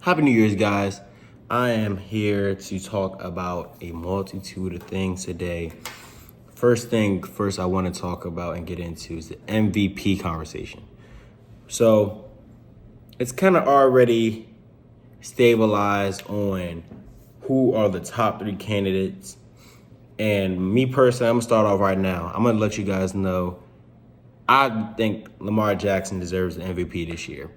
Happy New Year's, guys. I am here to talk about a multitude of things today. First, I want to talk about and get into is the MVP conversation. So, it's kind of already stabilized on who are the top three candidates. And me personally, I'm going to start off right now. I'm going to let you guys know I think Lamar Jackson deserves the MVP this year.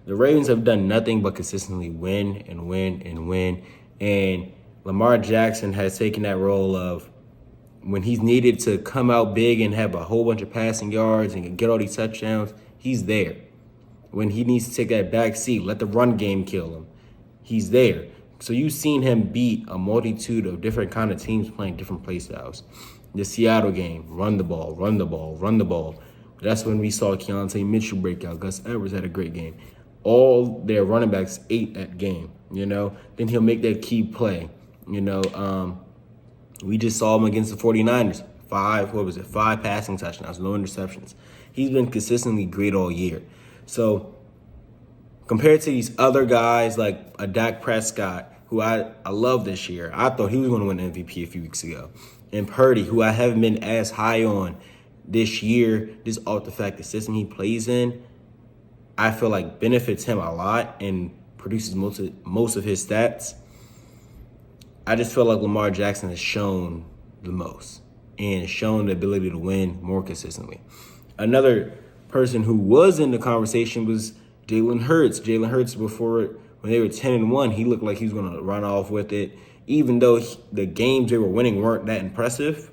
The Ravens have done nothing but consistently win and win and win. And Lamar Jackson has taken that role of when he's needed to come out big and have a whole bunch of passing yards and get all these touchdowns, he's there. When he needs to take that back seat, let the run game kill him, he's there. So you've seen him beat a multitude of different kind of teams playing different play styles. The Seattle game, run the ball, run the ball, run the ball. That's when we saw Keontae Mitchell break out. Gus Edwards had a great game. All their running backs ate that game, Then he'll make that key play, We just saw him against the 49ers. Five passing touchdowns, no interceptions. He's been consistently great all year. So compared to these other guys like a Dak Prescott, who I love this year, I thought he was going to win MVP a few weeks ago. And Purdy, who I haven't been as high on this year, just off the fact the system he plays in, I feel like benefits him a lot and produces most of his stats. I just feel like Lamar Jackson has shown the most and shown the ability to win more consistently. Another person who was in the conversation was Jalen Hurts. Jalen Hurts, before when they were 10-1, he looked like he was going to run off with it. Even though the games they were winning weren't that impressive,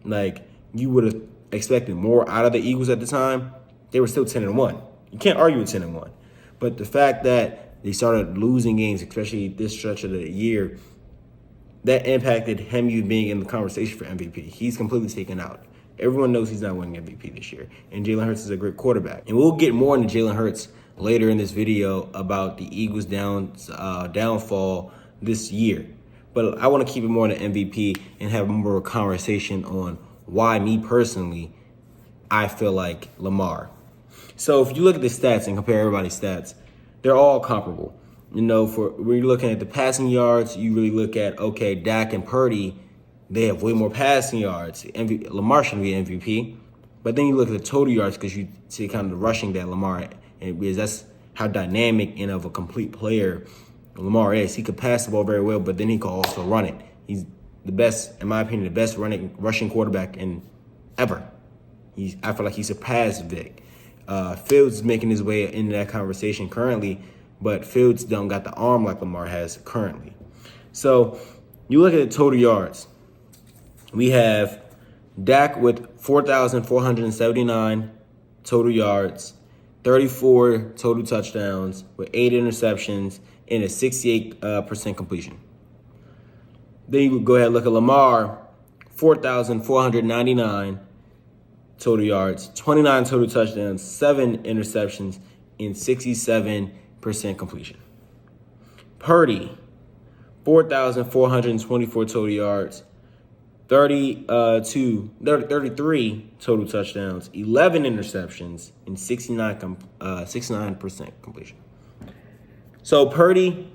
like you would have expected more out of the Eagles at the time, they were still 10-1. You can't argue with 10-1. But the fact that they started losing games, especially this stretch of the year, that impacted him being in the conversation for MVP. He's completely taken out. Everyone knows he's not winning MVP this year. And Jalen Hurts is a great quarterback. And we'll get more into Jalen Hurts later in this video about the Eagles' downfall this year. But I want to keep it more on the MVP and have more conversation on why, me personally, I feel like Lamar. So if you look at the stats and compare everybody's stats, they're all comparable. For when you're looking at the passing yards, you really look at, okay, Dak and Purdy, they have way more passing yards. Lamar shouldn't be MVP. But then you look at the total yards because you see kind of the rushing that Lamar, and because that's how dynamic and of a complete player Lamar is. He could pass the ball very well, but then he could also run it. He's the best, in my opinion, the best rushing quarterback in ever. I feel like he surpassed Vic. Fields is making his way into that conversation currently, but Fields don't got the arm like Lamar has currently. So you look at the total yards. We have Dak with 4,479 total yards, 34 total touchdowns with 8 interceptions and a 68% completion. Then you go ahead and look at Lamar, 4,499 total yards, 29 total touchdowns, 7 interceptions, and 67% completion. Purdy, 4,424 total yards, 33 total touchdowns, 11 interceptions, and 69% completion. So Purdy,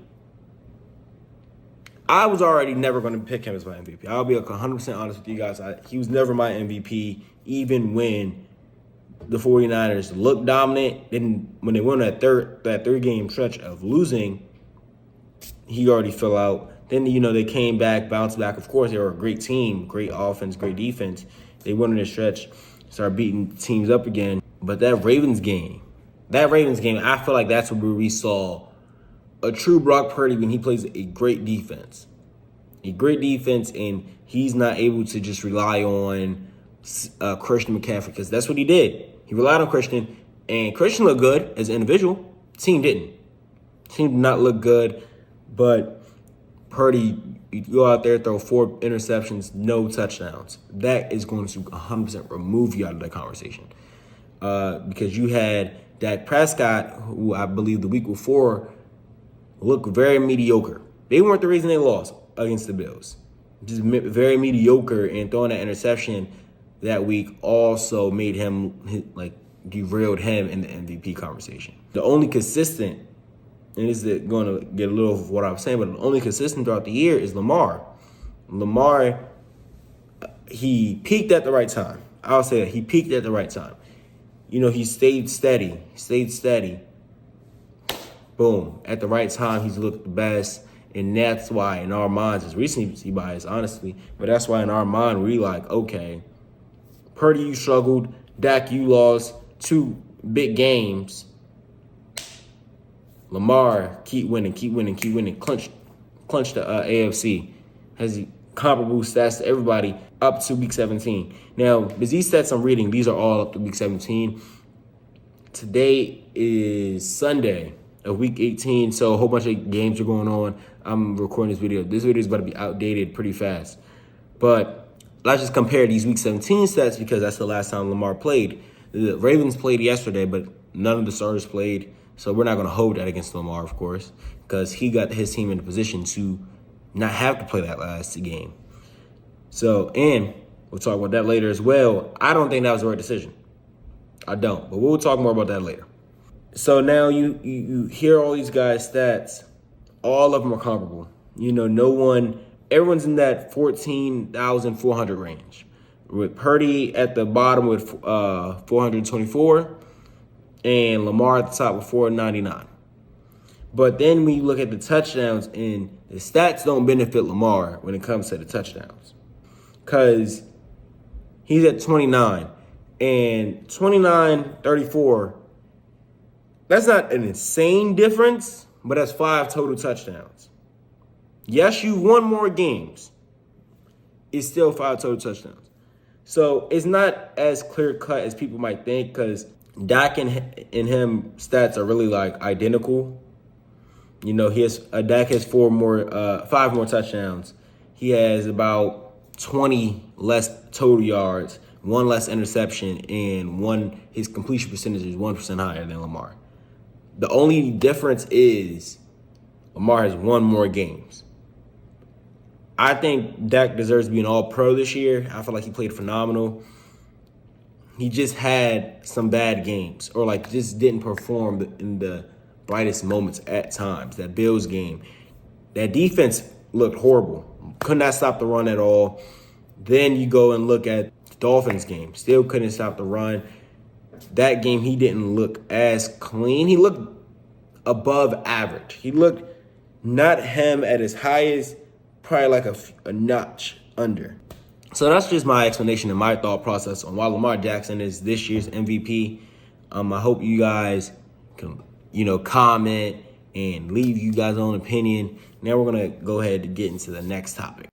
I was already never going to pick him as my MVP. I'll be 100% honest with you guys. He was never my MVP, even when the 49ers looked dominant. Then when they went that third-game stretch of losing, he already fell out. Then, they came back, bounced back. Of course, they were a great team, great offense, great defense. They went in the stretch, started beating teams up again. But that Ravens game, I feel like that's where we saw a true Brock Purdy when he plays a great defense. And he's not able to just rely on Christian McCaffrey, because that's what he did. He relied on Christian, and Christian looked good as an individual. Team didn't. Team did not look good, but Purdy, you go out there, throw 4 interceptions, no touchdowns. That is going to 100% remove you out of that conversation. Because you had Dak Prescott, who I believe the week before looked very mediocre. They weren't the reason they lost against the Bills. Just very mediocre, and throwing that interception that week also made him, derailed him in the MVP conversation. The only consistent and this is going to get a little of what I was saying, but the only consistent throughout the year is Lamar. Lamar, he peaked at the right time. I'll say that he peaked at the right time. He stayed steady. Boom. At the right time, he's looked the best. And that's why in our minds, it's recency bias, honestly, but that's why in our mind, we like, okay, Purdy, you struggled. Dak, you lost 2 big games. Lamar, keep winning. Clinch the AFC. Has comparable stats to everybody up to week 17. Now, these stats I'm reading, these are all up to week 17. Today is Sunday of week 18, so a whole bunch of games are going on. I'm recording this video. This video is about to be outdated pretty fast. But let's just compare these week 17 stats because that's the last time Lamar played. The Ravens played yesterday, but none of the starters played. So we're not going to hold that against Lamar, of course, because he got his team in a position to not have to play that last game. So, and we'll talk about that later as well. I don't think that was the right decision. I don't, but we'll talk more about that later. So now you hear all these guys' stats. All of them are comparable. Everyone's in that 14,400 range. With Purdy at the bottom with 424 and Lamar at the top with 499. But then we look at the touchdowns, and the stats don't benefit Lamar when it comes to the touchdowns. Because he's at 29 and 29-34. That's not an insane difference, but that's 5 total touchdowns. Yes, you won more games. It's still 5 total touchdowns. So it's not as clear-cut as people might think because Dak and him stats are really like identical. Dak has 5 more touchdowns. He has about 20 less total yards, 1 less interception, and his completion percentage is 1% higher than Lamar. The only difference is Lamar has 1 more games. I think Dak deserves to be an all-pro this year. I feel like he played phenomenal. He just had some bad games or just didn't perform in the brightest moments at times. That Bills game, that defense looked horrible. Could not stop the run at all. Then you go and look at the Dolphins game. Still couldn't stop the run. That game, he didn't look as clean. He looked above average. He looked not him at his highest, probably like a notch under. So that's just my explanation and my thought process on why Lamar Jackson is this year's MVP. I hope you guys can, comment and leave you guys' own opinion. Now we're going to go ahead and get into the next topic.